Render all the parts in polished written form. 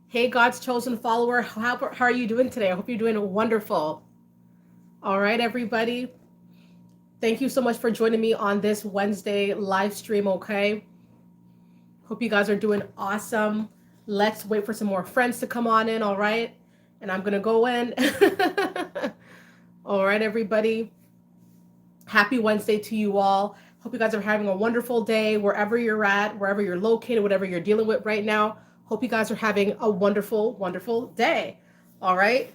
Hey, God's chosen follower, how are you doing today? I hope you're doing wonderful. All right, everybody. Thank you so much for joining me on this Wednesday live stream, okay? Hope you guys are doing awesome. Let's wait for some more friends to come on in, all right? And I'm going to go in. All right, everybody. Happy Wednesday to you all. Hope you guys are having a wonderful day wherever you're at, wherever you're located, whatever you're dealing with right now. Hope you guys are having a wonderful, wonderful day. All right.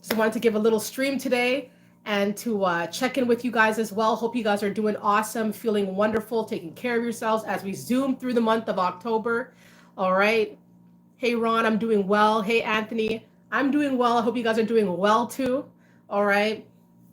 So I wanted to give a little stream today and to check in with you guys as well. Hope you guys are doing awesome, feeling wonderful, taking care of yourselves as we zoom through the month of October. All right. Hey, Ron, I'm doing well. Hey, Anthony, I'm doing well. I hope you guys are doing well too. All right.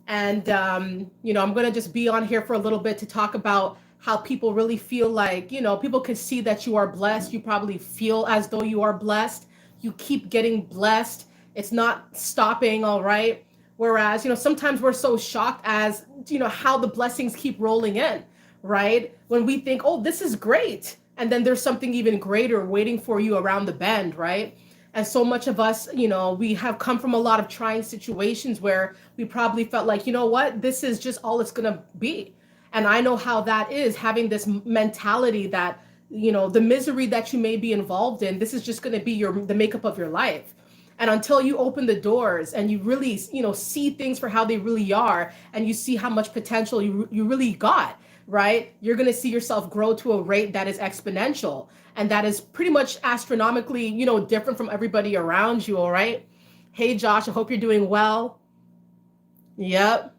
And, I'm going to just be on here for a little bit to talk about how people really feel like, people can see that you are blessed. You probably feel as though you are blessed. You keep getting blessed. It's not stopping, all right? Whereas, sometimes we're so shocked as, how the blessings keep rolling in, right? When we think, oh, this is great. And then there's something even greater waiting for you around the bend, right? And so much of us, we have come from a lot of trying situations where we probably felt like, you know what, this is just all it's going to be. And I know how that is, having this mentality that, the misery that you may be involved in, this is just going to be the makeup of your life. And until you open the doors and you really, see things for how they really are, and you see how much potential you really got, right? You're going to see yourself grow to a rate that is exponential. And that is pretty much astronomically, different from everybody around you. All right. Hey, Josh, I hope you're doing well. Yep.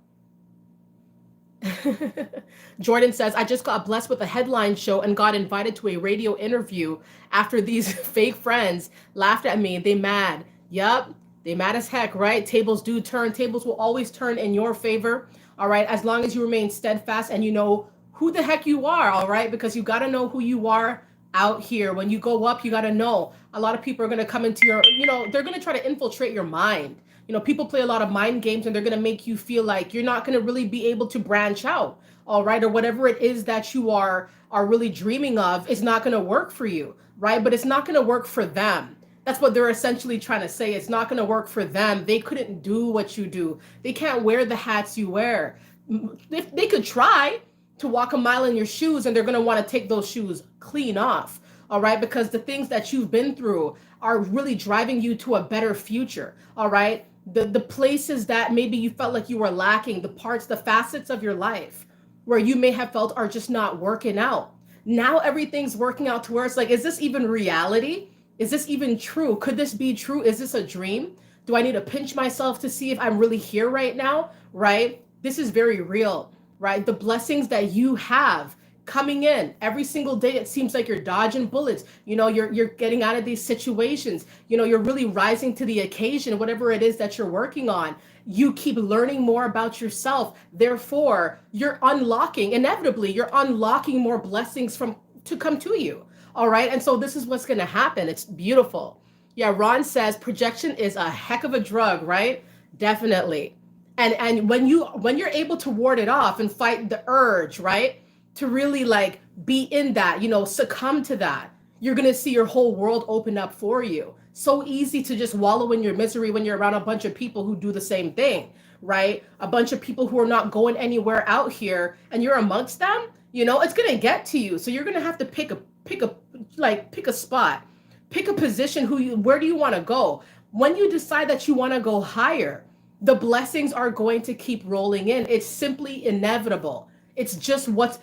Jordan says, I just got blessed with a headline show and got invited to a radio interview after these fake friends laughed at me. They mad. Yep. They mad as heck, right? Tables do turn. Tables will always turn in your favor. All right. As long as you remain steadfast and you know who the heck you are. All right. Because you got to know who you are out here. When you go up, you got to know. A lot of people are going to come into your, they're going to try to infiltrate your mind. People play a lot of mind games and they're going to make you feel like you're not going to really be able to branch out. All right. Or whatever it is that you are really dreaming of is not going to work for you. Right. But it's not going to work for them. That's what they're essentially trying to say. It's not going to work for them. They couldn't do what you do. They can't wear the hats you wear. If they could try to walk a mile in your shoes, and they're going to want to take those shoes clean off. All right. Because the things that you've been through are really driving you to a better future. All right. The places that maybe you felt like you were lacking, the parts, the facets of your life where you may have felt are just not working out. Now everything's working out to where it's like, is this even reality? Is this even true? Could this be true? Is this a dream? Do I need to pinch myself to see if I'm really here right now? Right? This is very real, right? The blessings that you have coming in every single day, it seems like you're dodging bullets. You're getting out of these situations. You're really rising to the occasion, whatever it is that you're working on. You keep learning more about yourself. Therefore, inevitably, you're unlocking more blessings to come to you. All right. And so this is what's going to happen. It's beautiful. Yeah. Ron says projection is a heck of a drug, right? Definitely. And when you're able to ward it off and fight the urge, right? To really like be in that, succumb to that, you're going to see your whole world open up for you. So easy to just wallow in your misery when you're around a bunch of people who do the same thing, right? A bunch of people who are not going anywhere out here and you're amongst them, it's going to get to you. So you're going to have to pick a spot, pick a position, where do you want to go? When you decide that you want to go higher, the blessings are going to keep rolling in. It's simply inevitable. It's just 1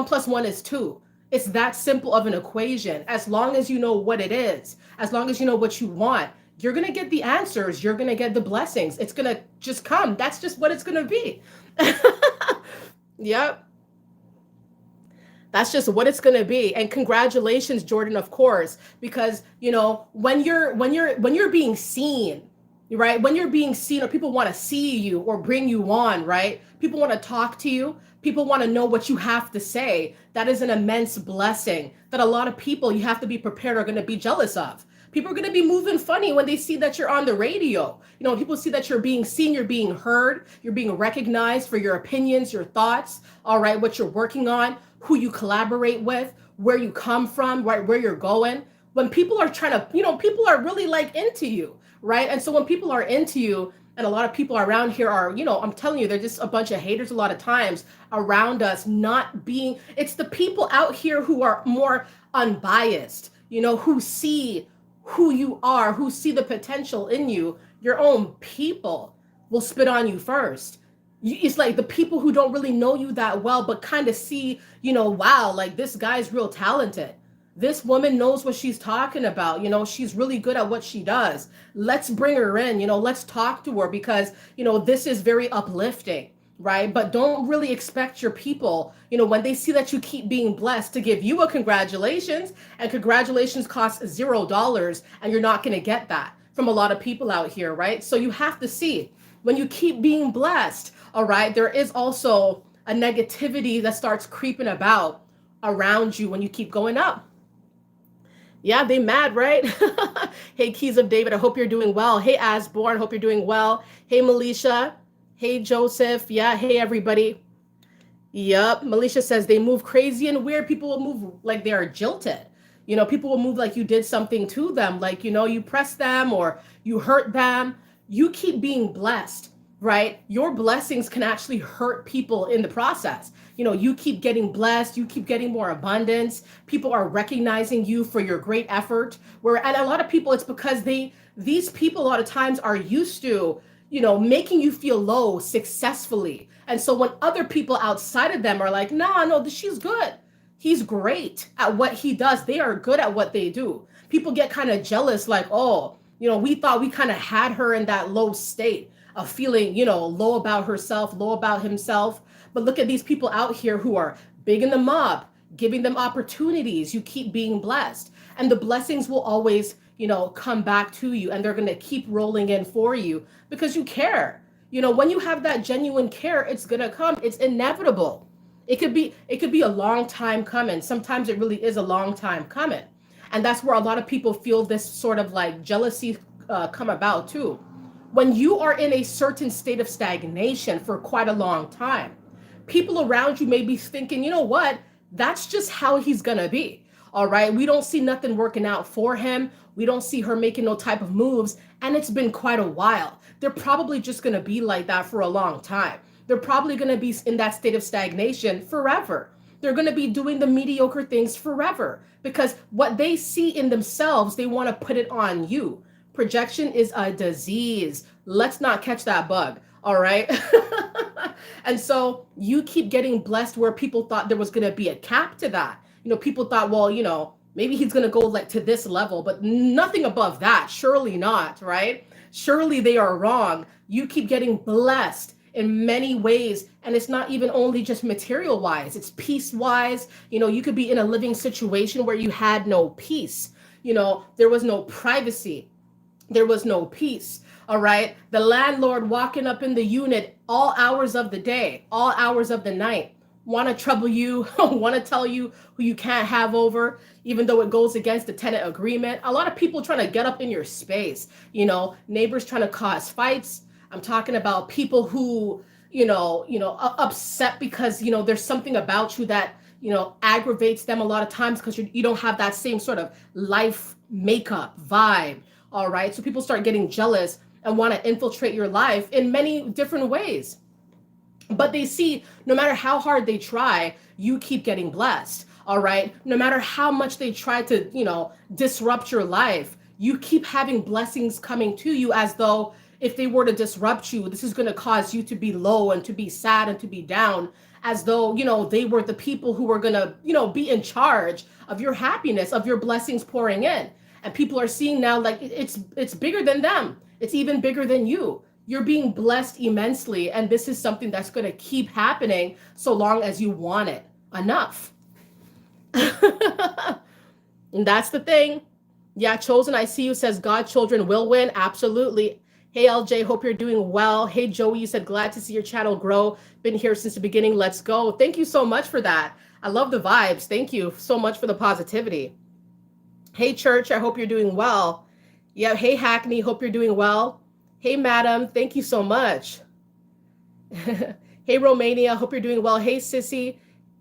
plus 1 is 2. It's that simple of an equation. As long as you know what it is, as long as you know what you want, you're going to get the answers. You're going to get the blessings. It's going to just come. That's just what it's going to be. Yep. That's just what it's going to be. And congratulations, Jordan, of course, because, when you're being seen, right? When you're being seen or people want to see you or bring you on, right? People want to talk to you. People want to know what you have to say. That is an immense blessing that a lot of people, you have to be prepared, are going to be jealous of. People are going to be moving funny when they see that you're on the radio. People see that you're being seen, you're being heard, you're being recognized for your opinions, your thoughts, all right, what you're working on, who you collaborate with, where you come from, right, where you're going. when people are trying to, people are really like into you, right? And so when people are into you, and a lot of people around here are, I'm telling you, they're just a bunch of haters a lot of times around us, not being, it's the people out here who are more unbiased, who see who you are, who see the potential in you. Your own people will spit on you first. It's like the people who don't really know you that well, but kind of see, wow, like this guy's real talented. This woman knows what she's talking about. She's really good at what she does. Let's bring her in, let's talk to her because, this is very uplifting, right? But don't really expect your people, when they see that you keep being blessed, to give you a congratulations, and congratulations cost $0, and you're not going to get that from a lot of people out here, right? So you have to see when you keep being blessed, all right, there is also a negativity that starts creeping about around you when you keep going up. Yeah, they mad, right? Hey, Keys of David, I hope you're doing well. Hey, Asborn, hope you're doing well. Hey, Melisha. Hey, Joseph. Yeah, hey, everybody. Yep, Melisha says they move crazy and weird. People will move like they are jilted. People will move like you did something to them, like, you press them or you hurt them. You keep being blessed, right? Your blessings can actually hurt people in the process. You keep getting blessed, you keep getting more abundance. People are recognizing you for your great effort. And a lot of people, it's because these people a lot of times are used to, making you feel low successfully. And so when other people outside of them are like, nah, no, she's good. He's great at what he does. They are good at what they do. People get kind of jealous, like, oh, we thought we kind of had her in that low state of feeling, low about herself, low about himself. But look at these people out here who are bigging them up, giving them opportunities. You keep being blessed, and the blessings will always, come back to you, and they're going to keep rolling in for you because you care. When you have that genuine care, it's going to come. It's inevitable. It could be a long time coming. Sometimes it really is a long time coming. And that's where a lot of people feel this sort of like jealousy come about too. When you are in a certain state of stagnation for quite a long time, people around you may be thinking, you know what, that's just how he's going to be. All right. We don't see nothing working out for him. We don't see her making no type of moves. And it's been quite a while. They're probably just going to be like that for a long time. They're probably going to be in that state of stagnation forever. They're going to be doing the mediocre things forever because what they see in themselves, they want to put it on you. Projection is a disease. Let's not catch that bug. All right. And so you keep getting blessed where people thought there was going to be a cap to that. People thought, well, maybe he's going to go like to this level, but nothing above that. Surely not. Right. Surely they are wrong. You keep getting blessed in many ways. And it's not even only just material wise, it's peace wise. You could be in a living situation where you had no peace. There was no privacy. There was no peace. All right. The landlord walking up in the unit all hours of the day, all hours of the night, want to trouble you, want to tell you who you can't have over, even though it goes against the tenant agreement. A lot of people trying to get up in your space, neighbors trying to cause fights. I'm talking about people who, upset because, there's something about you that, aggravates them a lot of times because you don't have that same sort of life makeup vibe. All right. So people start getting jealous and want to infiltrate your life in many different ways. But they see no matter how hard they try, you keep getting blessed. All right. No matter how much they try to, disrupt your life, you keep having blessings coming to you as though if they were to disrupt you, this is going to cause you to be low and to be sad and to be down, as though, they were the people who were going to, be in charge of your happiness, of your blessings pouring in. And people are seeing now like it's bigger than them. It's even bigger than you. You're being blessed immensely. And this is something that's going to keep happening so long as you want it enough. And that's the thing. Yeah, Chosen, I see you, says God children will win. Absolutely. Hey, LJ, hope you're doing well. Hey, Joey, you said glad to see your channel grow. Been here since the beginning. Let's go. Thank you so much for that. I love the vibes. Thank you so much for the positivity. Hey, Church, I hope you're doing well. Yeah, hey, Hackney, hope you're doing well. Hey, Madam, thank you so much. Hey, Romania, hope you're doing well. Hey, Sissy.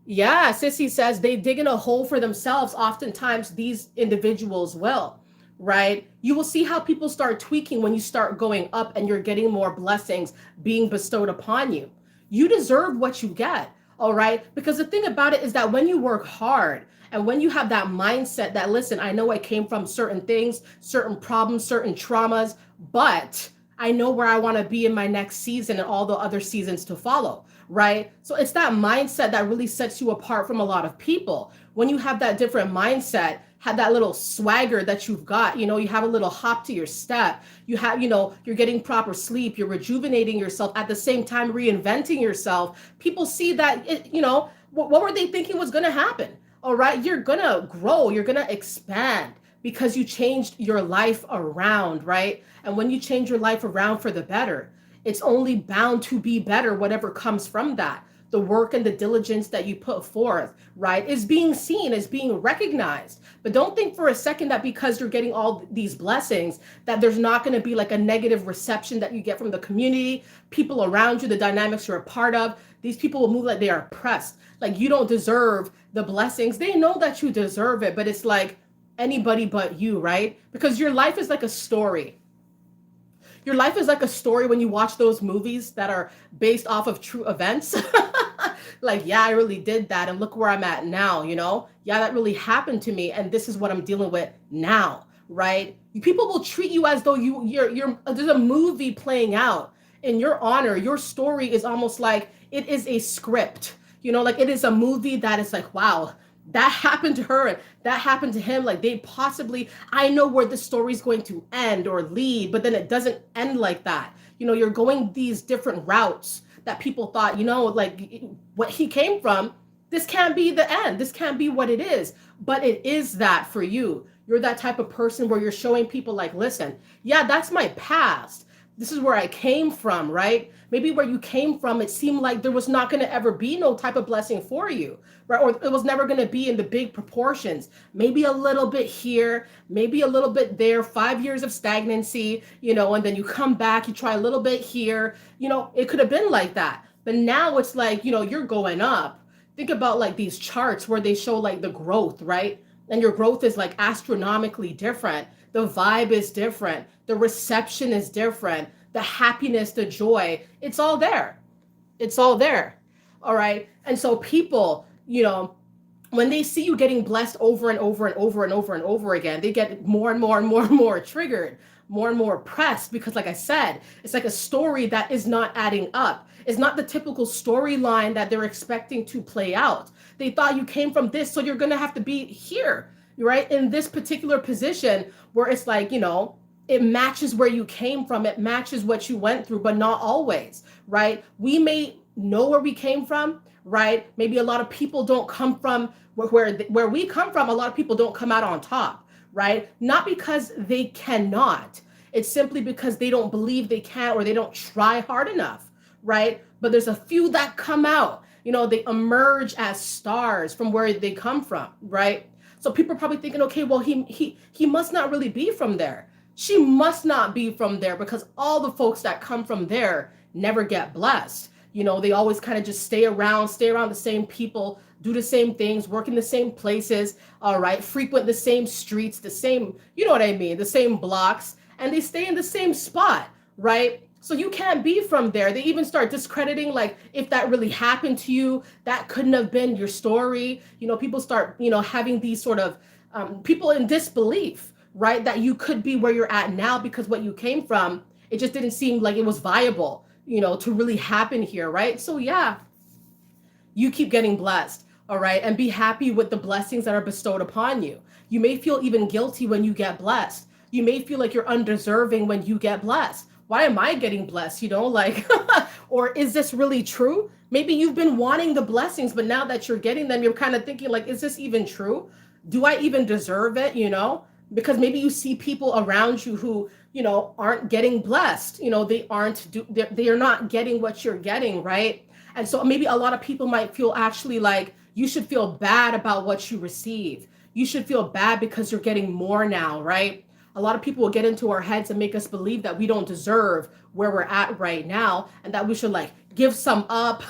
Yeah, Sissy says they dig in a hole for themselves. Oftentimes, these individuals will, right? You will see how people start tweaking when you start going up and you're getting more blessings being bestowed upon you. You deserve what you get, all right? Because the thing about it is that when you work hard and when you have that mindset that, listen, I know I came from certain things, certain problems, certain traumas, but I know where I want to be in my next season and all the other seasons to follow, right? So it's that mindset that really sets you apart from a lot of people. When you have that different mindset, have that little swagger that you've got, you have a little hop to your step. You have, you're getting proper sleep, you're rejuvenating yourself at the same time reinventing yourself. People see that what were they thinking was going to happen? All right, you're going to grow, you're going to expand because you changed your life around, right? And when you change your life around for the better, it's only bound to be better, whatever comes from that. The work and the diligence that you put forth, right, is being seen, is being recognized. But don't think for a second that because you're getting all these blessings, that there's not going to be like a negative reception that you get from the community, people around you, the dynamics you're a part of. These people will move like they are oppressed, like you don't deserve the blessings. They know that you deserve it, but it's like anybody but you, right? Because your life is like a story. Your life is like a story when you watch those movies that are based off of true events. Like, yeah, I really did that. And look where I'm at now. Yeah, that really happened to me. And this is what I'm dealing with now, right? People will treat you as though there's a movie playing out in your honor. Your story is almost like it is a script, like it is a movie that is like, wow, that happened to her, that happened to him, like they possibly, I know where the story's going to end or lead, but then it doesn't end like that. You're going these different routes that people thought, like what he came from, this can't be the end, this can't be what it is, but it is that for you. You're that type of person where you're showing people like, listen, yeah, that's my past, this is where I came from, right? Maybe where you came from, it seemed like there was not going to ever be no type of blessing for you, right? Or it was never going to be in the big proportions. Maybe a little bit here, maybe a little bit there, 5 years of stagnancy, and then you come back, you try a little bit here, it could have been like that. But now it's like, you're going up. Think about like these charts where they show like the growth, right? And your growth is like astronomically different. The vibe is different. The reception is different. The happiness, the joy, it's all there. It's all there. All right. And so people, when they see you getting blessed over and over and over and over and over again, they get more and more and more and more triggered, more and more pressed because, like I said, it's like a story that is not adding up. It's not the typical storyline that they're expecting to play out. They thought you came from this, so you're going to have to be here, right? In this particular position where it's like, it matches where you came from, it matches what you went through, but not always, right? We may know where we came from, right? Maybe a lot of people don't come from where we come from. A lot of people don't come out on top, right? Not because they cannot. It's simply because they don't believe they can or they don't try hard enough, right? But there's a few that come out, they emerge as stars from where they come from, right? So people are probably thinking, okay, well, he must not really be from there. She must not be from there because all the folks that come from there never get blessed. They always kind of just stay around the same people, do the same things, work in the same places, all right, frequent the same streets, the same, you know what I mean, the same blocks, and they stay in the same spot, right? So you can't be from there. They even start discrediting, like, if that really happened to you, that couldn't have been your story. People start, having these sort of people in disbelief, right? That you could be where you're at now because what you came from, it just didn't seem like it was viable, to really happen here, right? So yeah, you keep getting blessed, all right? And be happy with the blessings that are bestowed upon you. You may feel even guilty when you get blessed. You may feel like you're undeserving when you get blessed. Why am I getting blessed? Like, or is this really true? Maybe you've been wanting the blessings, but now that you're getting them, you're kind of thinking like, is this even true? Do I even deserve it? Because maybe you see people around you who, aren't getting blessed. They are not getting what you're getting, right? And so maybe a lot of people might feel actually like you should feel bad about what you receive. You should feel bad because you're getting more now, right? A lot of people will get into our heads and make us believe that we don't deserve where we're at right now and that we should like give some up,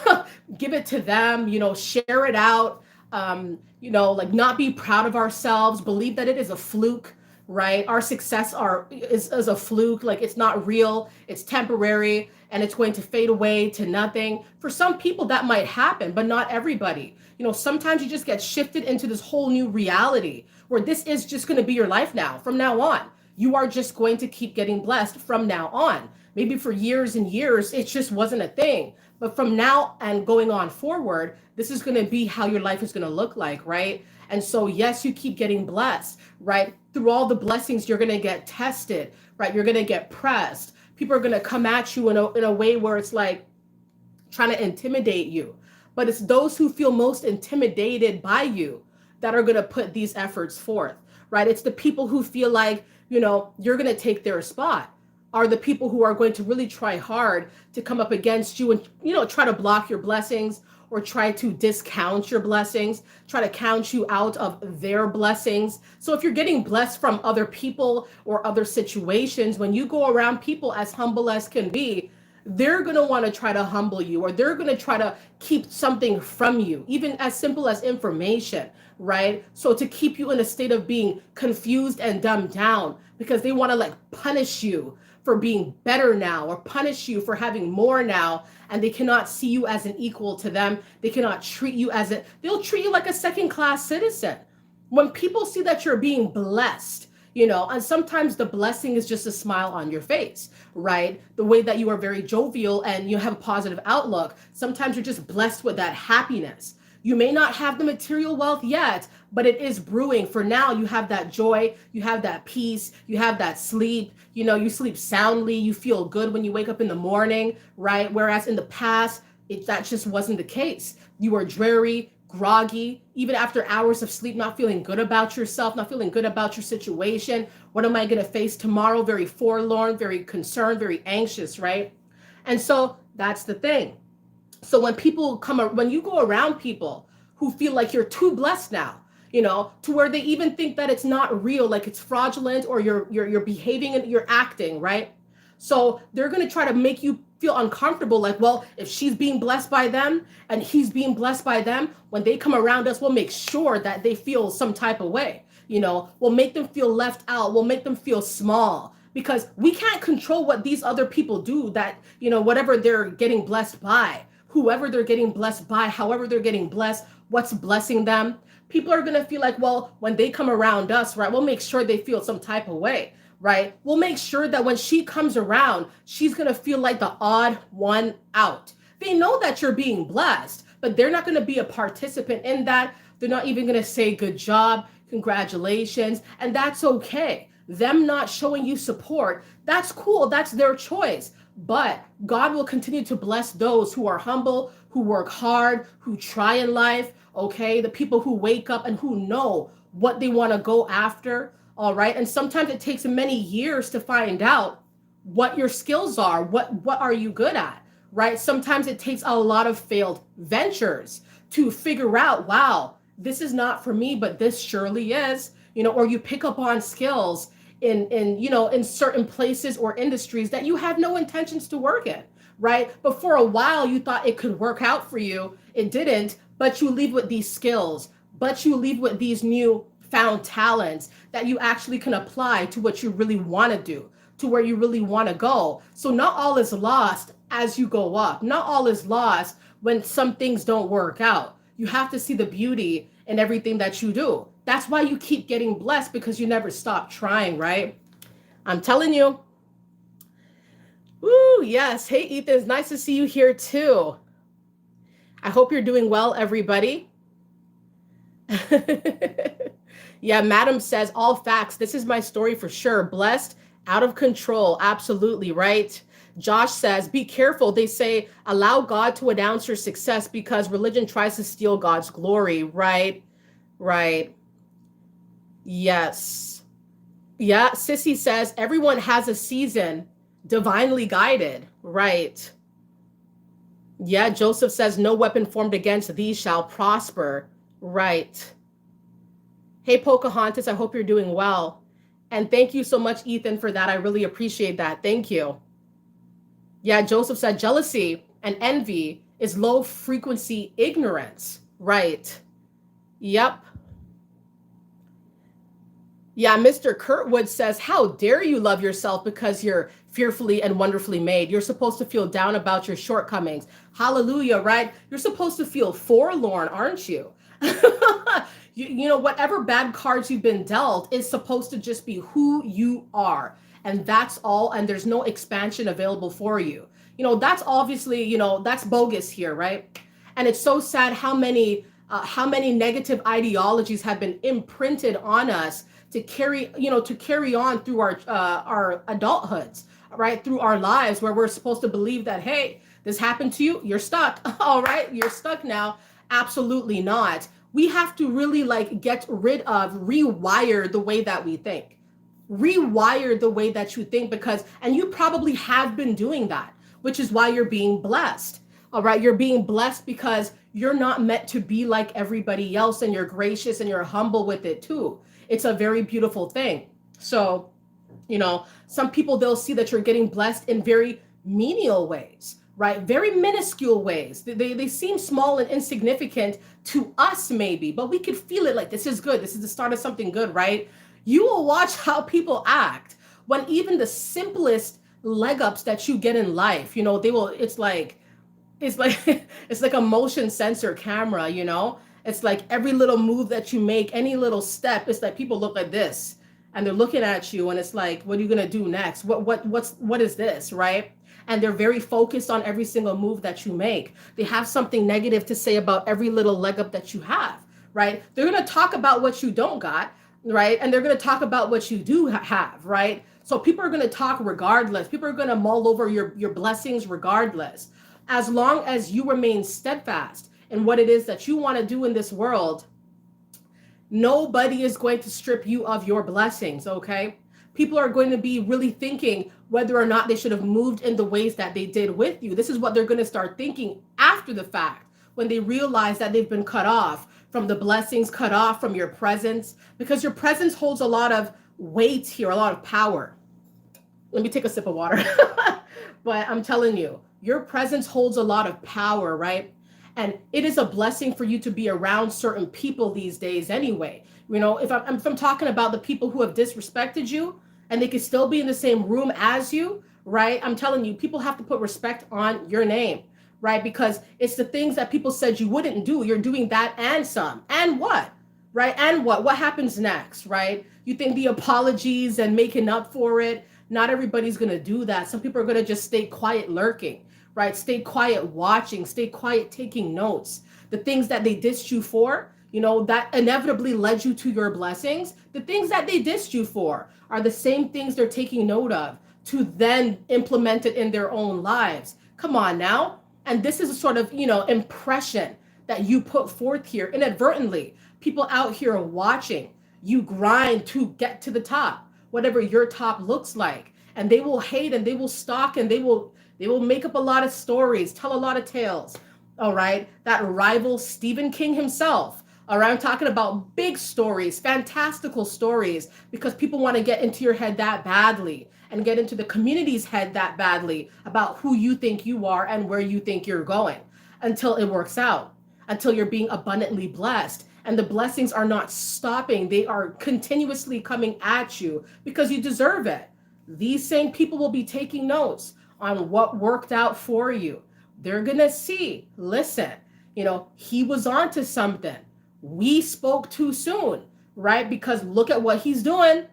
give it to them, share it out, like not be proud of ourselves, believe that it is a fluke, right? Our success is a fluke, like it's not real, it's temporary, and it's going to fade away to nothing. For some people that might happen, but not everybody. Sometimes you just get shifted into this whole new reality where this is just going to be your life now. From now on, you are just going to keep getting blessed from now on. Maybe for years and years, it just wasn't a thing. But from now and going on forward, this is going to be how your life is going to look like, right? And so, yes, you keep getting blessed, right? Through all the blessings, you're going to get tested, right? You're going to get pressed. People are going to come at you in a way where it's like trying to intimidate you. But it's those who feel most intimidated by you that are going to put these efforts forth, right? It's the people who feel like, you're going to take their spot, are the people who are going to really try hard to come up against you and, try to block your blessings or try to discount your blessings, try to count you out of their blessings. So if you're getting blessed from other people or other situations, when you go around people as humble as can be, they're going to want to try to humble you, or they're going to try to keep something from you, even as simple as information, right? So to keep you in a state of being confused and dumbed down because they want to like punish you for being better now or punish you for having more now, and they cannot see you as an equal to them. They cannot treat you they'll treat you like a second-class citizen. When people see that you're being blessed, and sometimes the blessing is just a smile on your face, right? The way that you are very jovial and you have a positive outlook. Sometimes you're just blessed with that happiness. You may not have the material wealth yet, but it is brewing. For now, you have that joy, you have that peace, you have that sleep, you sleep soundly, you feel good when you wake up in the morning, right? Whereas in the past, that just wasn't the case. You were dreary, groggy, even after hours of sleep, not feeling good about yourself, not feeling good about your situation. What am I going to face tomorrow? Very forlorn, very concerned, very anxious, right? And so that's the thing. So when you go around people who feel like you're too blessed now, to where they even think that it's not real, like it's fraudulent, or you're behaving and you're acting, right? So they're going to try to make you feel uncomfortable, like, well, if she's being blessed by them and he's being blessed by them, when they come around us, we'll make sure that they feel some type of way. We'll make them feel left out. We'll make them feel small, because we can't control what these other people do, that, whatever they're getting blessed by, whoever they're getting blessed by, however they're getting blessed, what's blessing them. People are going to feel like, well, when they come around us, right, we'll make sure they feel some type of way, right? We'll make sure that when she comes around, she's going to feel like the odd one out. They know that you're being blessed, but they're not going to be a participant in that. They're not even going to say good job, congratulations, and that's okay. Them not showing you support, that's cool. That's their choice. But God will continue to bless those who are humble, who work hard, who try in life, okay? The people who wake up and who know what they want to go after, all right? And sometimes it takes many years to find out what your skills are, what are you good at, right? Sometimes it takes a lot of failed ventures to figure out, wow, this is not for me, but this surely is, or you pick up on skills in certain places or industries that you have no intentions to work in, right? But for a while you thought it could work out for you. It didn't, but you leave with these skills, but you leave with these new found talents that you actually can apply to what you really want to do, to where you really want to go. So not all is lost as you go up. Not all is lost when some things don't work out. You have to see the beauty in everything that you do. That's why you keep getting blessed, because you never stop trying, right? I'm telling you. Ooh, yes. Hey, Ethan, it's nice to see you here too. I hope you're doing well, everybody. Yeah, Madam says, all facts. This is my story for sure. Blessed, out of control. Absolutely, right? Josh says, be careful. They say, allow God to announce your success because religion tries to steal God's glory. Right, right. Yes. Yeah, Sissy says, everyone has a season, divinely guided. Right. Yeah, Joseph says, no weapon formed against thee shall prosper. Right. Hey, Pocahontas, I hope you're doing well. And thank you so much, Ethan, for that. I really appreciate that. Thank you. Yeah, Joseph said jealousy and envy is low frequency ignorance. Right. Yep. Yeah, Mr. Kurtwood says, how dare you love yourself because you're fearfully and wonderfully made? You're supposed to feel down about your shortcomings. Hallelujah, right? You're supposed to feel forlorn, aren't you? You know, whatever bad cards you've been dealt is supposed to just be who you are. And that's all. And there's no expansion available for you. You know, that's obviously, you know, that's bogus here, right? And it's so sad how many negative ideologies have been imprinted on us to carry, you know, to carry on through our adulthoods, right, through our lives, where we're supposed to believe that, hey, this happened to you, you're stuck. All right, you're stuck now. Absolutely not. We have to really like get rid of, rewire the way that we think, rewire the way that you think, because, and you probably have been doing that, which is why you're being blessed. All right, you're being blessed because you're not meant to be like everybody else, and you're gracious and you're humble with it too. It's a very beautiful thing. So, you know, some people, they'll see that you're getting blessed in very menial ways, right? Very minuscule ways. They seem small and insignificant to us, maybe, but we could feel it like this is good. This is the start of something good, right? You will watch how people act when even the simplest leg ups that you get in life, you know, they will, it's like it's like a motion sensor camera, you know? It's like every little move that you make, any little step, it's like people look like this and they're looking at you and it's like, what are you gonna do next? What is this, right? And they're very focused on every single move that you make. They have something negative to say about every little leg up that you have, right? They're gonna talk about what you don't got, right? And they're gonna talk about what you do have, right? So people are gonna talk regardless. People are gonna mull over your blessings regardless, as long as you remain steadfast in what it is that you want to do in this world. Nobody is going to strip you of your blessings, okay? People are going to be really thinking whether or not they should have moved in the ways that they did with you. This is what they're going to start thinking after the fact, when they realize that they've been cut off from the blessings, cut off from your presence, because your presence holds a lot of weight here, a lot of power. Let me take a sip of water. But I'm telling you, your presence holds a lot of power, right? And it is a blessing for you to be around certain people these days anyway. You know, if I'm talking about the people who have disrespected you and they could still be in the same room as you, right? I'm telling you, people have to put respect on your name, right? Because it's the things that people said you wouldn't do. You're doing that and some. And what? Right? And what? What happens next, right? You think the apologies and making up for it, not everybody's going to do that. Some people are going to just stay quiet lurking, right? Stay quiet watching, stay quiet taking notes. The things that they dissed you for, you know, that inevitably led you to your blessings. The things that they dissed you for are the same things they're taking note of to then implement it in their own lives. Come on now. And this is a sort of, you know, impression that you put forth here inadvertently. People out here are watching you grind to get to the top, whatever your top looks like, and they will hate and they will stalk and they will make up a lot of stories, tell a lot of tales. All right, that rival Stephen King himself. All right, I'm talking about big stories, fantastical stories, because people want to get into your head that badly and get into the community's head that badly about who you think you are and where you think you're going, until it works out, until you're being abundantly blessed. And the blessings are not stopping. They are continuously coming at you because you deserve it. These same people will be taking notes on what worked out for you. They're going to see, listen, you know, he was onto something. We spoke too soon, right? Because look at what he's doing.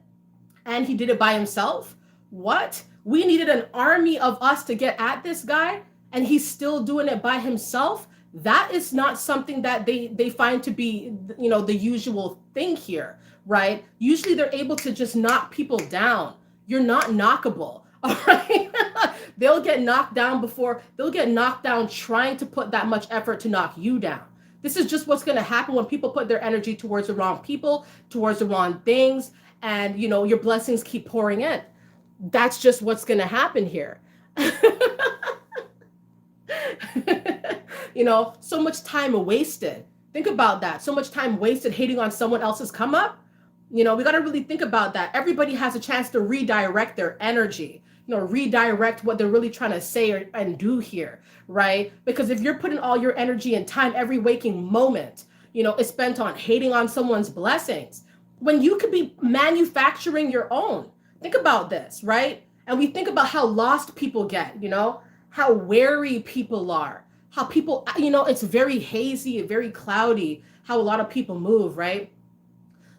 And he did it by himself. What? We needed an army of us to get at this guy, and he's still doing it by himself. That is not something that they find to be, you know, the usual thing here, right? Usually they're able to just knock people down. You're not knockable, all right? They'll get knocked down trying to put that much effort to knock you down. This is just what's going to happen when people put their energy towards the wrong people, towards the wrong things, and, you know, your blessings keep pouring in. That's just what's going to happen here. You know, so much time wasted. Think about that. So much time wasted hating on someone else's come up. We got to really think about that. Everybody has a chance to redirect their energy, redirect what they're really trying to say and do here, right? Because if you're putting all your energy and time, every waking moment, is spent on hating on someone's blessings, when you could be manufacturing your own. Think about this, right? And we think about how lost people get, how wary people are, how people, it's very hazy, very cloudy, how a lot of people move, right?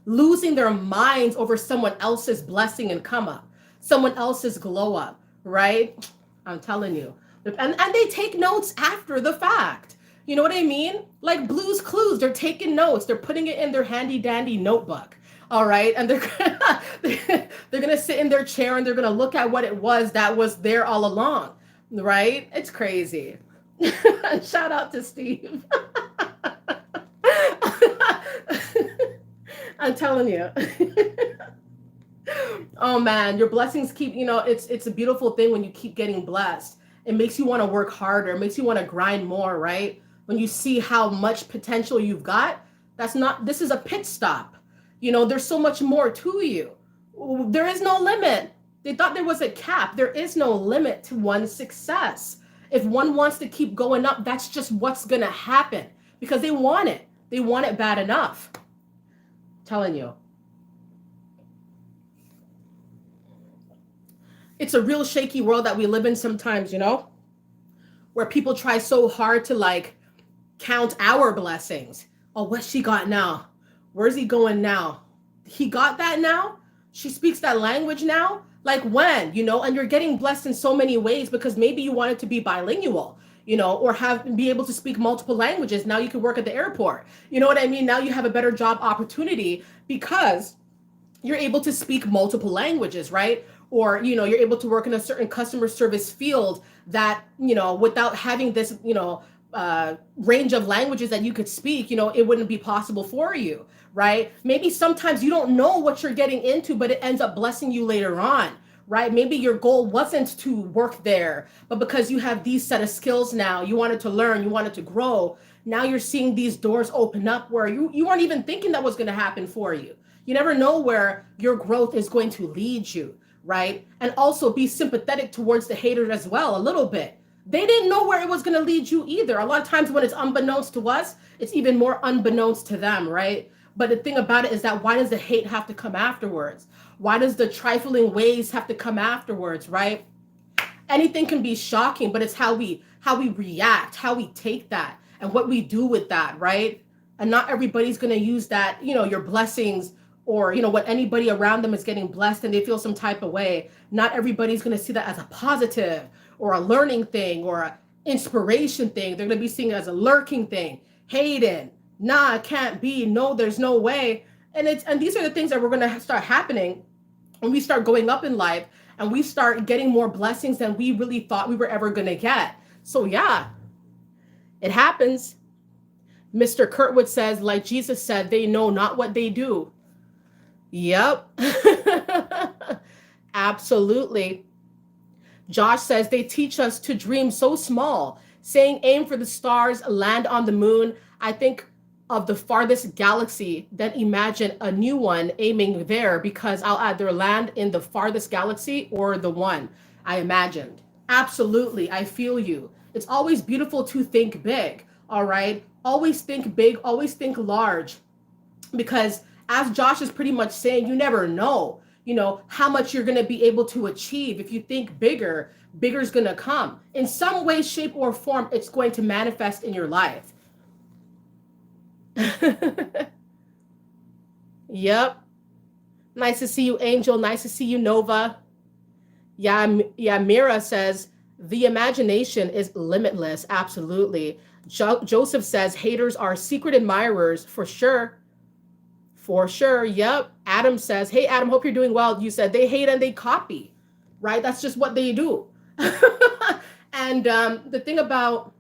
Losing their minds over someone else's blessing and come up, someone else's glow up, right? I'm telling you. And they take notes after the fact. You know what I mean? Like Blue's Clues, they're taking notes. They're putting it in their handy dandy notebook. All right. And they're going to sit in their chair and they're going to look at what it was that was there all along. Right? It's crazy. Shout out to Steve. I'm telling you. Oh man, your blessings keep, it's a beautiful thing when you keep getting blessed. It makes you want to work harder. It makes you want to grind more, right? When you see how much potential you've got, this is a pit stop. There's so much more to you. There is no limit. They thought there was a cap. There is no limit to one's success. If one wants to keep going up, that's just what's going to happen because they want it. They want it bad enough. I'm telling you. It's a real shaky world that we live in sometimes, where people try so hard to count our blessings. Oh, what's she got now? Where's he going now? He got that now? She speaks that language now? Like when, and you're getting blessed in so many ways because maybe you wanted to be bilingual, or be able to speak multiple languages. Now you can work at the airport. You know what I mean? Now you have a better job opportunity because you're able to speak multiple languages, right? Or, you're able to work in a certain customer service field that, without having this, range of languages that you could speak, it wouldn't be possible for you, right? Maybe sometimes you don't know what you're getting into, but it ends up blessing you later on, right? Maybe your goal wasn't to work there, but because you have these set of skills now, you wanted to learn, you wanted to grow. Now you're seeing these doors open up where you weren't even thinking that was going to happen for you. You never know where your growth is going to lead you, right? And also be sympathetic towards the haters as well, a little bit. They didn't know where it was going to lead you either. A lot of times when it's unbeknownst to us, it's even more unbeknownst to them, right? But the thing about it is that why does the hate have to come afterwards? Why does the trifling ways have to come afterwards, right? Anything can be shocking, but it's how we react, how we take that, and what we do with that, right? And not everybody's going to use that, your blessings or, what anybody around them is getting blessed and they feel some type of way. Not everybody's going to see that as a positive or a learning thing or an inspiration thing. They're going to be seeing it as a lurking thing. Hating. Nah, it can't be. No, there's no way. And these are the things that we're going to start happening when we start going up in life and we start getting more blessings than we really thought we were ever going to get. So yeah, it happens. Mr. Kurtwood says, like Jesus said, they know not what they do. Yep. Absolutely. Josh says they teach us to dream so small, saying aim for the stars, land on the moon. I think of the farthest galaxy, then imagine a new one aiming there because I'll either land in the farthest galaxy or the one I imagined. Absolutely. I feel you. It's always beautiful to think big. All right. Always think big, always think large, because as Josh is pretty much saying, you never know, how much you're going to be able to achieve. If you think bigger, bigger is going to come in some way, shape, or form. It's going to manifest in your life. Yep. Nice to see you, Angel. Nice to see you, Nova. Yeah, Mira says the imagination is limitless. Absolutely. Joseph says haters are secret admirers for sure. For sure. Yep. Adam says, hey, Adam, hope you're doing well. You said they hate and they copy, right? That's just what they do. And the thing about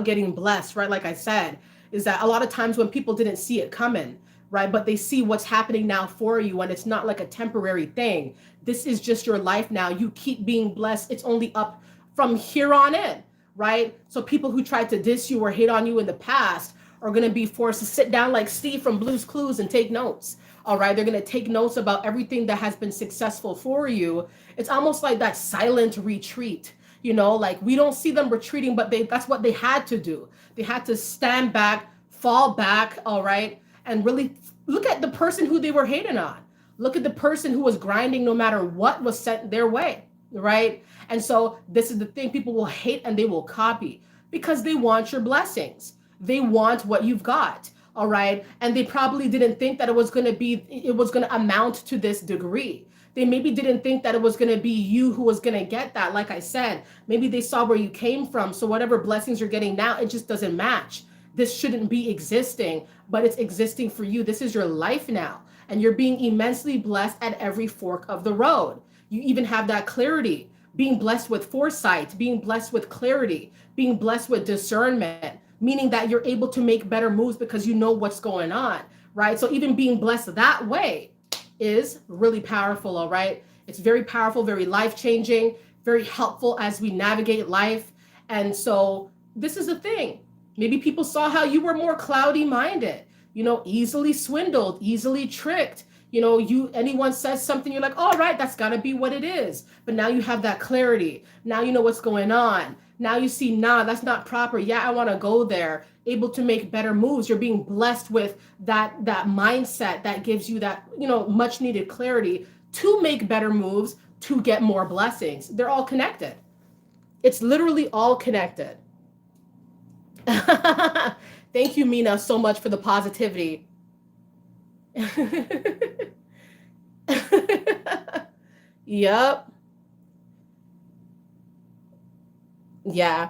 getting blessed, right? Like I said, is that a lot of times when people didn't see it coming, right? But they see what's happening now for you, and it's not like a temporary thing. This is just your life now. You keep being blessed. It's only up from here on in, right? So people who tried to diss you or hate on you in the past are going to be forced to sit down like Steve from Blue's Clues and take notes. All right. They're going to take notes about everything that has been successful for you. It's almost like that silent retreat. Like we don't see them retreating, but that's what they had to do. They had to stand back, fall back, all right, and really look at the person who they were hating on. Look at the person who was grinding no matter what was sent their way, right? And so this is the thing, people will hate and they will copy because they want your blessings. They want what you've got, all right? And they probably didn't think that it was going to amount to this degree. They maybe didn't think that it was going to be you who was going to get that. Like I said, maybe they saw where you came from. So whatever blessings you're getting now, it just doesn't match. This shouldn't be existing, but it's existing for you. This is your life now. And you're being immensely blessed at every fork of the road. You even have that clarity, being blessed with foresight, being blessed with clarity, being blessed with discernment, meaning that you're able to make better moves because you know what's going on, right? So even being blessed that way is really powerful, all right? It's very powerful, very life-changing, very helpful as we navigate life. And so this is the thing. Maybe people saw how you were more cloudy-minded, easily swindled, easily tricked. Anyone says something, you're like, all right, that's got to be what it is. But now you have that clarity. Now you know what's going on. Now you see, nah, that's not proper. Yeah, I want to go there. Able to make better moves. You're being blessed with that mindset that gives you that, much needed clarity to make better moves, to get more blessings. They're all connected. It's literally all connected. Thank you, Mina, so much for the positivity. Yep. Yeah.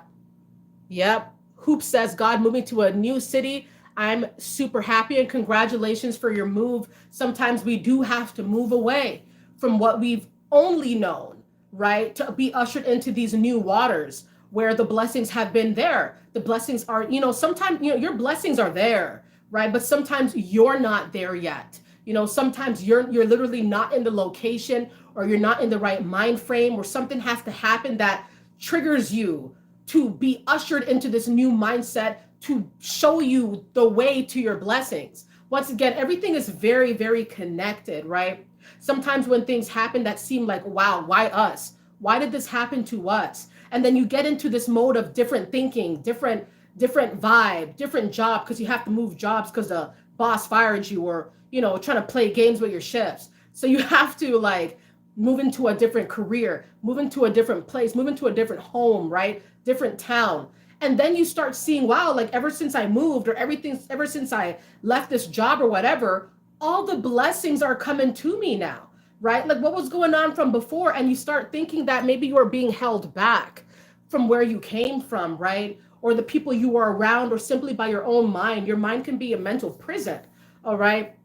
Yep. Hoop says, God, moving to a new city. I'm super happy and congratulations for your move. Sometimes we do have to move away from what we've only known, right? To be ushered into these new waters where the blessings have been there. The blessings are, sometimes, your blessings are there, right? But sometimes you're not there yet. Sometimes you're literally not in the location, or you're not in the right mind frame, or something has to happen that triggers you to be ushered into this new mindset to show you the way to your blessings. Once again, everything is very, very connected, right? Sometimes when things happen that seem like, wow, why us? Why did this happen to us? And then you get into this mode of different thinking, different vibe, different job, because you have to move jobs because the boss fired you, or, trying to play games with your shifts. So you have to move into a different career, move into a different place, move into a different home, right? Different town. And then you start seeing, wow, ever since I moved, or ever since I left this job or whatever, all the blessings are coming to me now, right? What was going on from before? And you start thinking that maybe you are being held back from where you came from, right? Or the people you are around, or simply by your own mind. Your mind can be a mental prison, all right?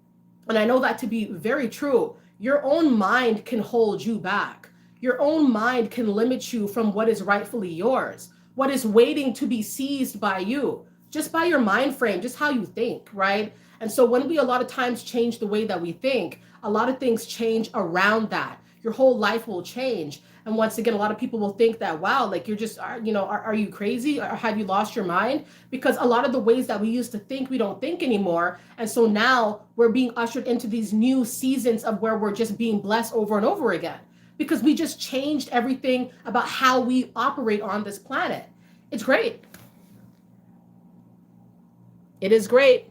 And I know that to be very true. Your own mind can hold you back. Your own mind can limit you from what is rightfully yours, what is waiting to be seized by you, just by your mind frame, just how you think, right? And so when we a lot of times change the way that we think, a lot of things change around that. Your whole life will change. And once again, a lot of people will think that, wow, you're just, are you crazy? Or have you lost your mind? Because a lot of the ways that we used to think, we don't think anymore. And so now we're being ushered into these new seasons of where we're just being blessed over and over again, because we just changed everything about how we operate on this planet. It's great. It is great.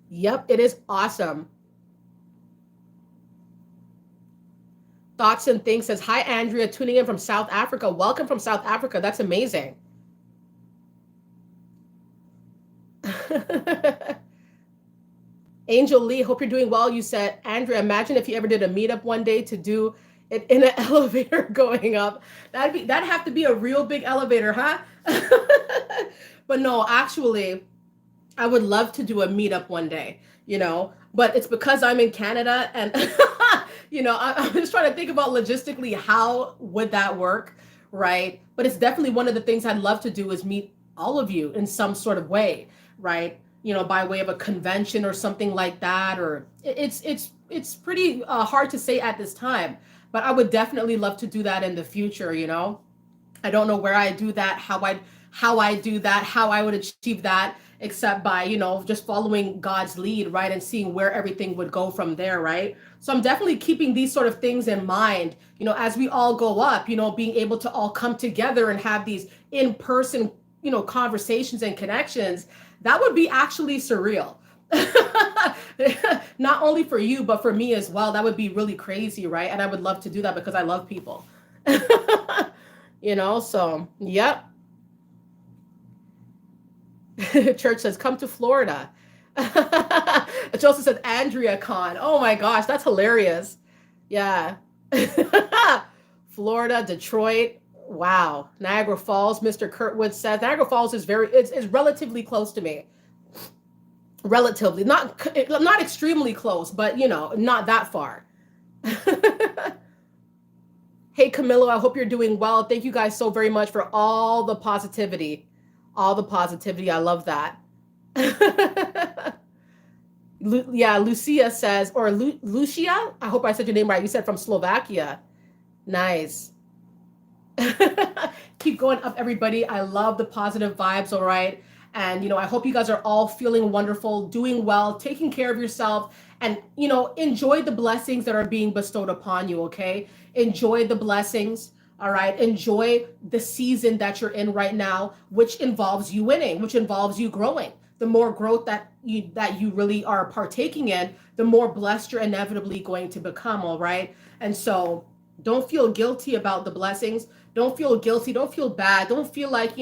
Yep, it is awesome. Thoughts and Things says, hi, Andrea, tuning in from South Africa. Welcome from South Africa. That's amazing. Angel Lee, hope you're doing well. You said, Andrea, imagine if you ever did a meetup one day to do it in an elevator going up. That'd have to be a real big elevator, huh? But no, actually, I would love to do a meetup one day, but it's because I'm in Canada, and I'm just trying to think about logistically, how would that work, right? But it's definitely one of the things I'd love to do, is meet all of you in some sort of way, right? By way of a convention or something like that, or it's pretty hard to say at this time, but I would definitely love to do that in the future. I don't know where I do that, how I do that, how I would achieve that, except by, just following God's lead, right? And seeing where everything would go from there, right? So I'm definitely keeping these sort of things in mind, as we all go up, being able to all come together and have these in-person, conversations and connections. That would be actually surreal. Not only for you, but for me as well. That would be really crazy, right? And I would love to do that because I love people. So, yep. Church says, come to Florida. Joseph says, Andrea Con. Oh my gosh, that's hilarious. Yeah. Florida, Detroit. Wow. Niagara Falls, Mr. Kurtwood says. Niagara Falls is relatively close to me. Relatively. Not extremely close, but not that far. Hey, Camilo, I hope you're doing well. Thank you guys so very much for all the positivity. All the positivity. I love that. Yeah, Lucia says, or Lucia? I hope I said your name right. You said from Slovakia. Nice. Keep going up, everybody. I love the positive vibes, all right? And, I hope you guys are all feeling wonderful, doing well, taking care of yourself, and, enjoy the blessings that are being bestowed upon you, okay? Enjoy the blessings, all right? Enjoy the season that you're in right now, which involves you winning, which involves you growing. The more growth that you really are partaking in, the more blessed you're inevitably going to become, all right? And so don't feel guilty about the blessings. Don't feel guilty. Don't feel bad. Don't feel like,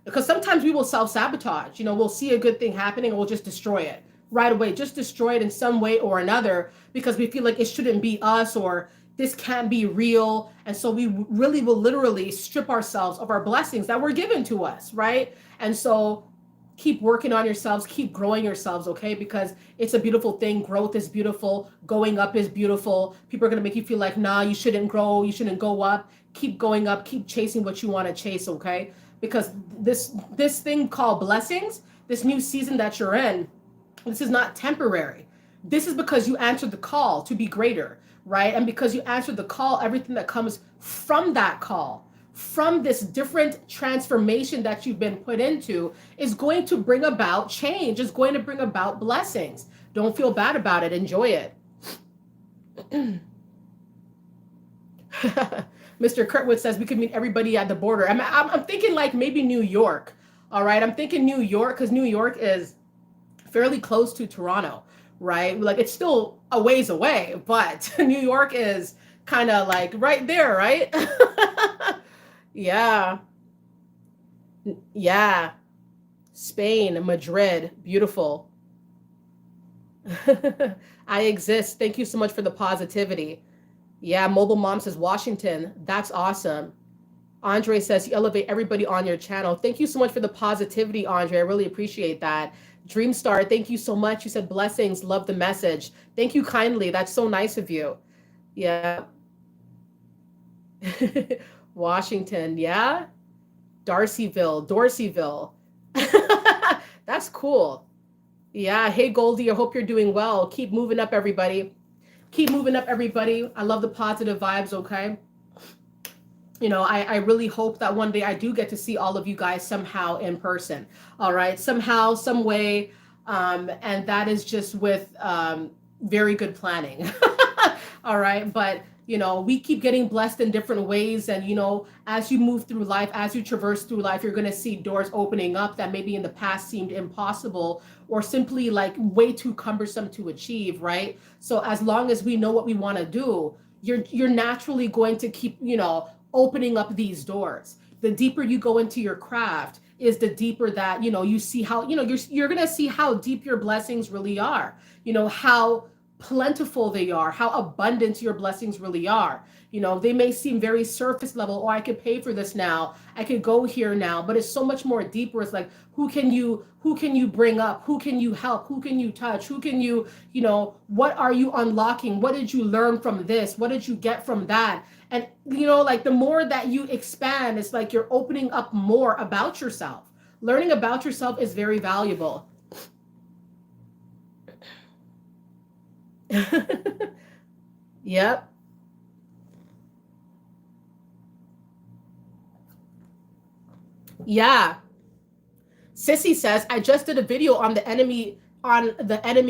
because sometimes we will self-sabotage. We'll see a good thing happening and we'll just destroy it right away. Just destroy it in some way or another because we feel like it shouldn't be us or this can't be real. And so we really will literally strip ourselves of our blessings that were given to us, right? And so keep working on yourselves, keep growing yourselves, okay? Because it's a beautiful thing. Growth is beautiful. Going up is beautiful. People are going to make you feel like, nah, you shouldn't grow. You shouldn't go up. Keep going up. Keep chasing what you want to chase, okay? Because this thing called blessings, this new season that you're in, this is not temporary. This is because you answered the call to be greater, right? And because you answered the call, everything that comes from that call, from this different transformation that you've been put into is going to bring about change, is going to bring about blessings. Don't feel bad about it. Enjoy it. Mr. Kurtwood says we could meet everybody at the border. I'm thinking like maybe New York. All right. I'm thinking New York because New York is fairly close to Toronto, right? Like it's still a ways away, but New York is kind of like right there, right? Yeah. Yeah. Spain, Madrid, beautiful. I exist. Thank you so much for the positivity. Yeah, Mobile Mom says Washington. That's awesome. Andre says you elevate everybody on your channel. Thank you so much for the positivity, Andre. I really appreciate that. Dreamstar, thank you so much. You said blessings, love the message. Thank you kindly. That's so nice of you. Yeah. Washington, yeah? Dorseyville. That's cool. Yeah. Hey, Goldie, I hope you're doing well. Keep moving up, everybody. Keep moving up, everybody. I love the positive vibes, okay? I really hope that one day I do get to see all of you guys somehow in person. All right. Somehow, some way. And that is just with very good planning. All right. But, we keep getting blessed in different ways. And, as you move through life, as you traverse through life, you're going to see doors opening up that maybe in the past seemed impossible or simply like way too cumbersome to achieve. Right. So as long as we know what we want to do, you're naturally going to keep, opening up these doors. The deeper you go into your craft is the deeper that, you see how, you're going to see how deep your blessings really are, how plentiful they are, how abundant your blessings really are. They may seem very surface level, oh, I could pay for this now, I could go here now, but it's so much more deeper. It's like, who can you bring up? Who can you help? Who can you touch? Who can you, what are you unlocking? What did you learn from this? What did you get from that? And, like the more that you expand, it's like you're opening up more about yourself. Learning about yourself is very valuable. Yep. Yeah. Sissy says, I just did a video on the enemy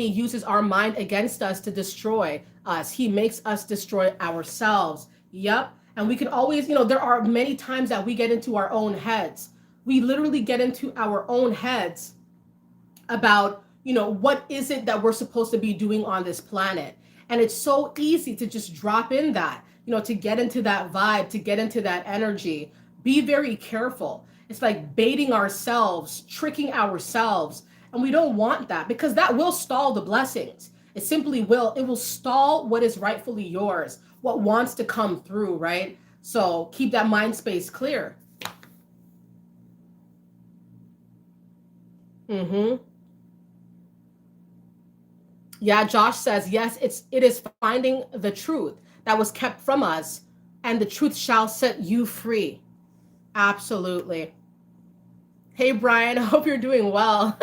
uses our mind against us to destroy us. He makes us destroy ourselves. Yep. And we can always, there are many times that we get into our own heads. We literally get into our own heads about, what is it that we're supposed to be doing on this planet. And it's so easy to just drop in that, to get into that vibe, to get into that energy. Be very careful. It's like baiting ourselves, tricking ourselves. And we don't want that, because that will stall the blessings. It simply will. It will stall what is rightfully yours, what wants to come through, right? So keep that mind space clear. Mm-hmm. Yeah, Josh says, yes, it is finding the truth that was kept from us, and the truth shall set you free. Absolutely. Hey, Brian, I hope you're doing well.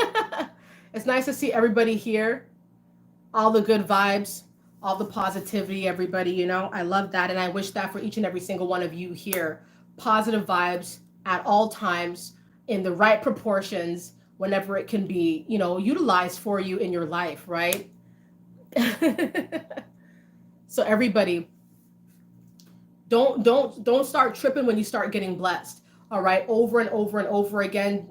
It's nice to see everybody here, all the good vibes, all the positivity, everybody, I love that. And I wish that for each and every single one of you here. Positive vibes at all times, in the right proportions, whenever it can be, utilized for you in your life, right? So everybody, don't start tripping when you start getting blessed. All right, over and over and over again,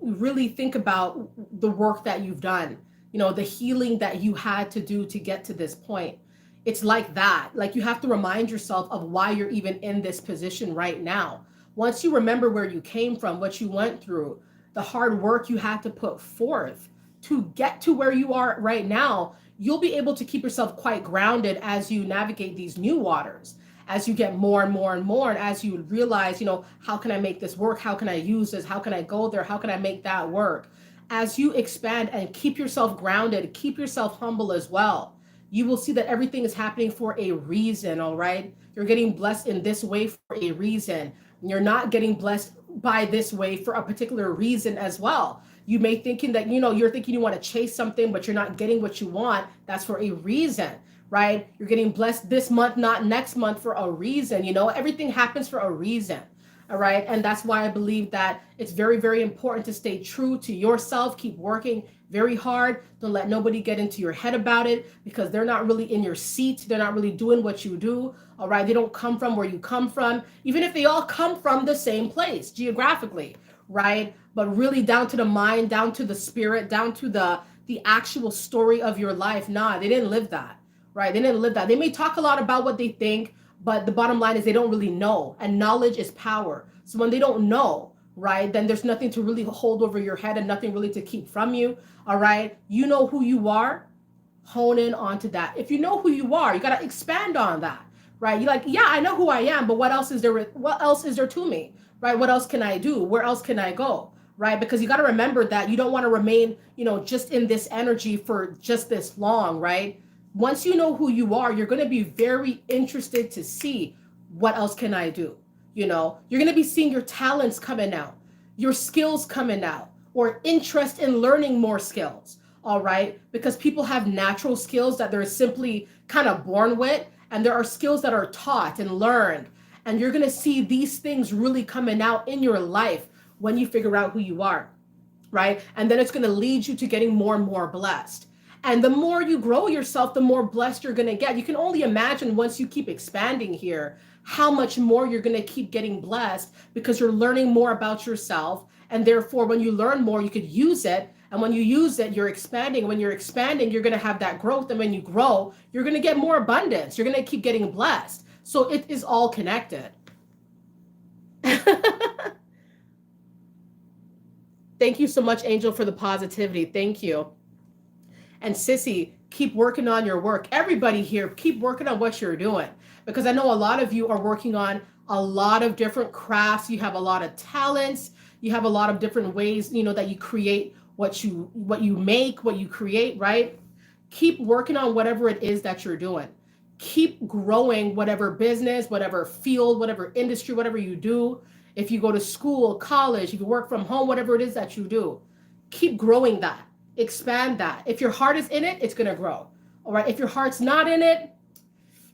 really think about the work that you've done, the healing that you had to do to get to this point. It's like that. Like, you have to remind yourself of why you're even in this position right now. Once you remember where you came from, what you went through, the hard work you had to put forth to get to where you are right now, you'll be able to keep yourself quite grounded as you navigate these new waters, as you get more and more and more, and as you realize, how can I make this work? How can I use this? How can I go there? How can I make that work? As you expand and keep yourself grounded, keep yourself humble as well, you will see that everything is happening for a reason, all right? You're getting blessed in this way for a reason. You're not getting blessed by this way for a particular reason as well. You may thinking that, you're thinking you want to chase something, but you're not getting what you want. That's for a reason, right? You're getting blessed this month, not next month, for a reason. Everything happens for a reason. All right. And that's why I believe that it's very, very important to stay true to yourself. Keep working very hard. Don't let nobody get into your head about it, because they're not really in your seat. They're not really doing what you do. All right. They don't come from where you come from, even if they all come from the same place geographically. Right. But really down to the mind, down to the spirit, down to the actual story of your life. Nah, they didn't live that. Right. They didn't live that. They may talk a lot about what they think, but the bottom line is they don't really know. And knowledge is power. So when they don't know, right, then there's nothing to really hold over your head and nothing really to keep from you. All right. You know who you are. Hone in onto that. If you know who you are, you got to expand on that. Right. You're like, yeah, I know who I am, but what else is there? What else is there to me? Right. What else can I do? Where else can I go? Right. Because you got to remember that you don't want to remain, just in this energy for just this long. Right. Once you know who you are, you're going to be very interested to see what else can I do. You're going to be seeing your talents coming out, your skills coming out, or interest in learning more skills. All right. Because people have natural skills that they're simply kind of born with. And there are skills that are taught and learned. And you're going to see these things really coming out in your life when you figure out who you are. Right. And then it's going to lead you to getting more and more blessed. And the more you grow yourself, the more blessed you're going to get. You can only imagine, once you keep expanding here, how much more you're going to keep getting blessed, because you're learning more about yourself. And therefore, when you learn more, you could use it. And when you use it, you're expanding. When you're expanding, you're going to have that growth. And when you grow, you're going to get more abundance. You're going to keep getting blessed. So it is all connected. Thank you so much, Angel, for the positivity. Thank you. And Sissy, keep working on your work. Everybody here, keep working on what you're doing, because I know a lot of you are working on a lot of different crafts. You have a lot of talents. You have a lot of different ways, that you create what you make, what you create, right? Keep working on whatever it is that you're doing. Keep growing whatever business, whatever field, whatever industry, whatever you do. If you go to school, college, you can work from home, whatever it is that you do, keep growing that. Expand that. If your heart is in it, it's going to grow. All right. If your heart's not in it,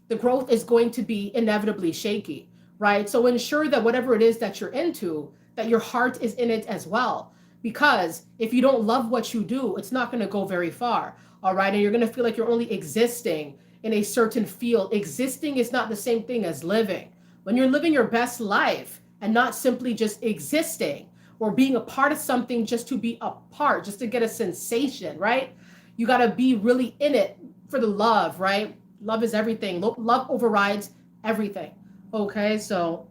the growth is going to be inevitably shaky. Right. So ensure that whatever it is that you're into, that your heart is in it as well. Because if you don't love what you do, it's not going to go very far. All right. And you're going to feel like you're only existing in a certain field. Existing is not the same thing as living. When you're living your best life and not simply just existing or being a part of something just to be a part, just to get a sensation, right? You got to be really in it for the love, right? Love is everything. Love overrides everything. Okay. So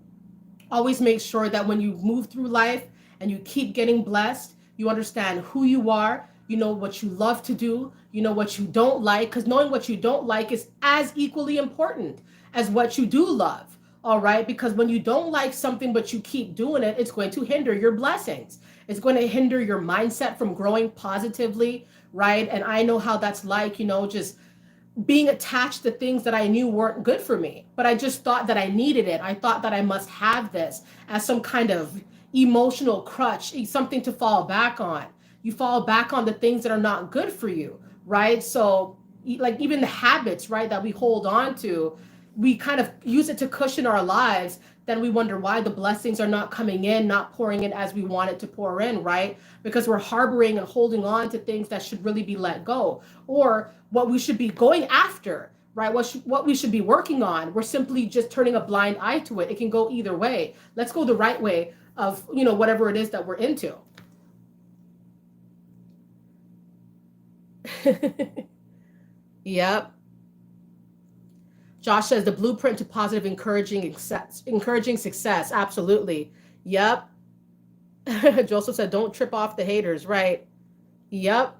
always make sure that when you move through life and you keep getting blessed, you understand who you are, you know what you love to do, you know what you don't like, because knowing what you don't like is as equally important as what you do love. All right, because when you don't like something but you keep doing it, it's going to hinder your blessings. It's going to hinder your mindset from growing positively, right? And I know how that's like, just being attached to things that I knew weren't good for me, but I just thought that I needed it. I thought that I must have this as some kind of emotional crutch, something to fall back on. You fall back on the things that are not good for you, right? So, like even the habits, right, that we hold on to, we kind of use it to cushion our lives. Then we wonder why the blessings are not coming in, not pouring in as we want it to pour in, right? Because we're harboring and holding on to things that should really be let go, or what we should be going after, right? What we should be working on. We're simply just turning a blind eye to it. It can go either way. Let's go the right way of, whatever it is that we're into. Yep. Josh says the blueprint to positive, encouraging success. Absolutely. Yep. Joseph said, don't trip off the haters. Right. Yep.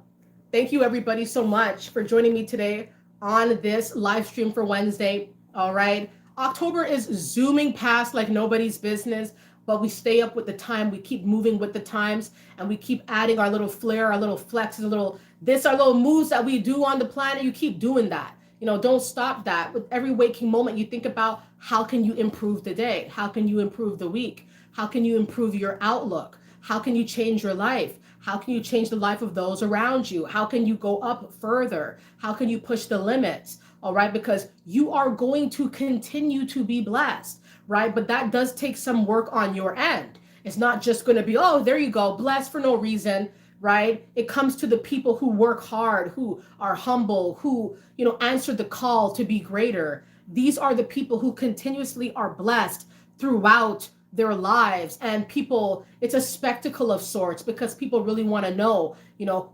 Thank you, everybody, so much for joining me today on this live stream for Wednesday. All right. October is zooming past like nobody's business, but we stay up with the time. We keep moving with the times, and we keep adding our little flair, our little flexes, our little moves that we do on the planet. You keep doing that. Don't stop that. With every waking moment, you think about how can you improve the day? How can you improve the week? How can you improve your outlook? How can you change your life? How can you change the life of those around you? How can you go up further? How can you push the limits? All right, because you are going to continue to be blessed, right? But that does take some work on your end. It's not just going to be, oh, there you go, blessed for no reason, right? It comes to the people who work hard, who are humble, who, answer the call to be greater. These are the people who continuously are blessed throughout their lives. And people, it's a spectacle of sorts, because people really want to know,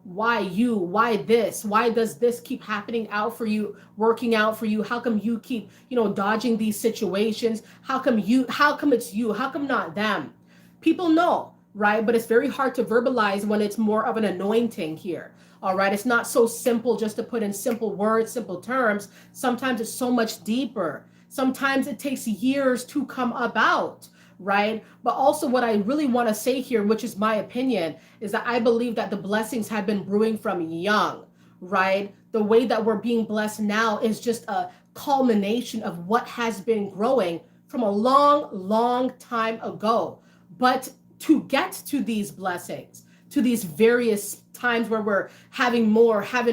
why this, why does this keep happening out for you, working out for you? How come you keep, dodging these situations? How come it's you? How come not them? People know, right? But it's very hard to verbalize when it's more of an anointing here. All right. It's not so simple just to put in simple words, simple terms. Sometimes it's so much deeper. Sometimes it takes years to come about, right? But also what I really want to say here, which is my opinion, is that I believe that the blessings have been brewing from young, right? The way that we're being blessed now is just a culmination of what has been growing from a long, long time ago. But to get to these blessings, to these various times where we're having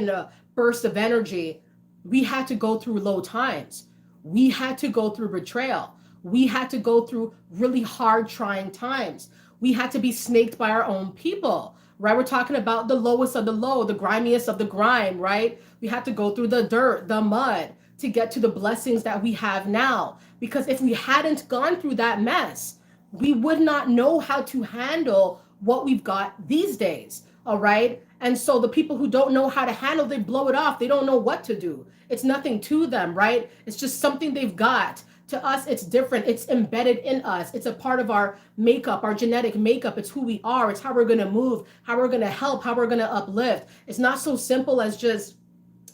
a burst of energy, we had to go through low times. We had to go through betrayal. We had to go through really hard, trying times. We had to be snaked by our own people, right? We're talking about the lowest of the low, the grimiest of the grime, right? We had to go through the dirt, the mud to get to the blessings that we have now. Because if we hadn't gone through that mess, we would not know how to handle what we've got these days. All right. And so the people who don't know how to handle, they blow it off. They don't know what to do. It's nothing to them, right? It's just something they've got. To us, it's different. It's embedded in us. It's a part of our makeup, our genetic makeup. It's who we are. It's how we're going to move, how we're going to help, how we're going to uplift. It's not so simple as just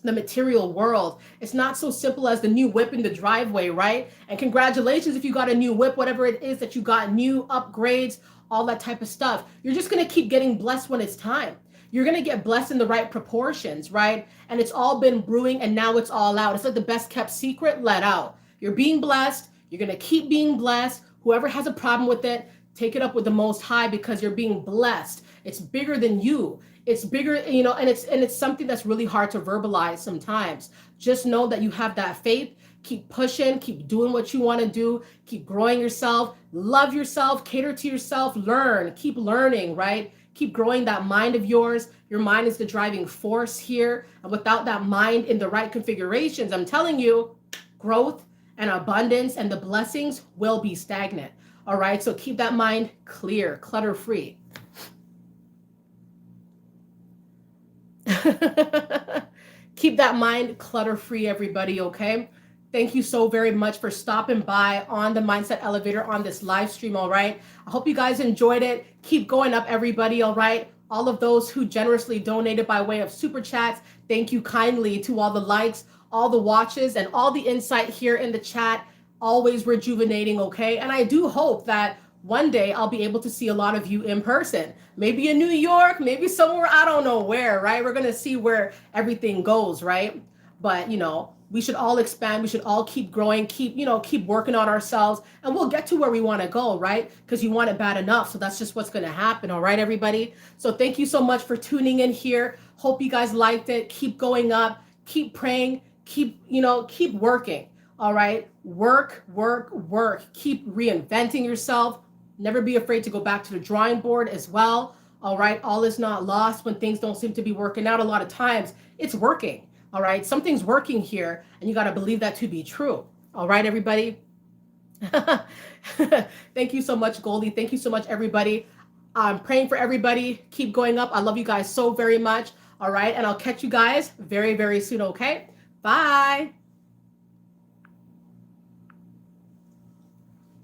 the material world. It's not so simple as the new whip in the driveway, right? And congratulations if you got a new whip, whatever it is that you got, new upgrades, all that type of stuff. You're just going to keep getting blessed when it's time. You're going to get blessed in the right proportions, right? And it's all been brewing, and now it's all out. It's like the best kept secret let out. You're being blessed. You're going to keep being blessed. Whoever has a problem with it, take it up with the Most High, because you're being blessed. It's bigger than you. It's bigger, and it's something that's really hard to verbalize sometimes. Just know that you have that faith. Keep pushing, keep doing what you want to do, keep growing yourself, love yourself, cater to yourself, learn, keep learning, right? Keep growing that mind of yours. Your mind is the driving force here. And without that mind in the right configurations, I'm telling you, growth and abundance and the blessings will be stagnant. All right. So keep that mind clear, clutter free. Keep that mind clutter free, everybody. Okay. Thank you so very much for stopping by on the Mindset Elevator on this live stream. All right. I hope you guys enjoyed it. Keep going up, everybody. All right. All of those who generously donated by way of super chats, thank you kindly to all the likes, all the watches, and all the insight here in the chat. Always rejuvenating. Okay. And I do hope that one day I'll be able to see a lot of you in person, maybe in New York, maybe somewhere, I don't know where, right? We're going to see where everything goes, right? But, we should all expand. We should all keep growing, keep working on ourselves, and we'll get to where we want to go, right? Because you want it bad enough. So that's just what's going to happen. All right, everybody. So thank you so much for tuning in here. Hope you guys liked it. Keep going up, keep praying, keep working. All right. Work, work, work. Keep reinventing yourself. Never be afraid to go back to the drawing board as well. All right. All is not lost when things don't seem to be working out. A lot of times it's working. All right. Something's working here and you got to believe that to be true. All right, everybody. Thank you so much, Goldie. Thank you so much, everybody. I'm praying for everybody. Keep going up. I love you guys so very much. All right. And I'll catch you guys very, very soon. Okay. Bye.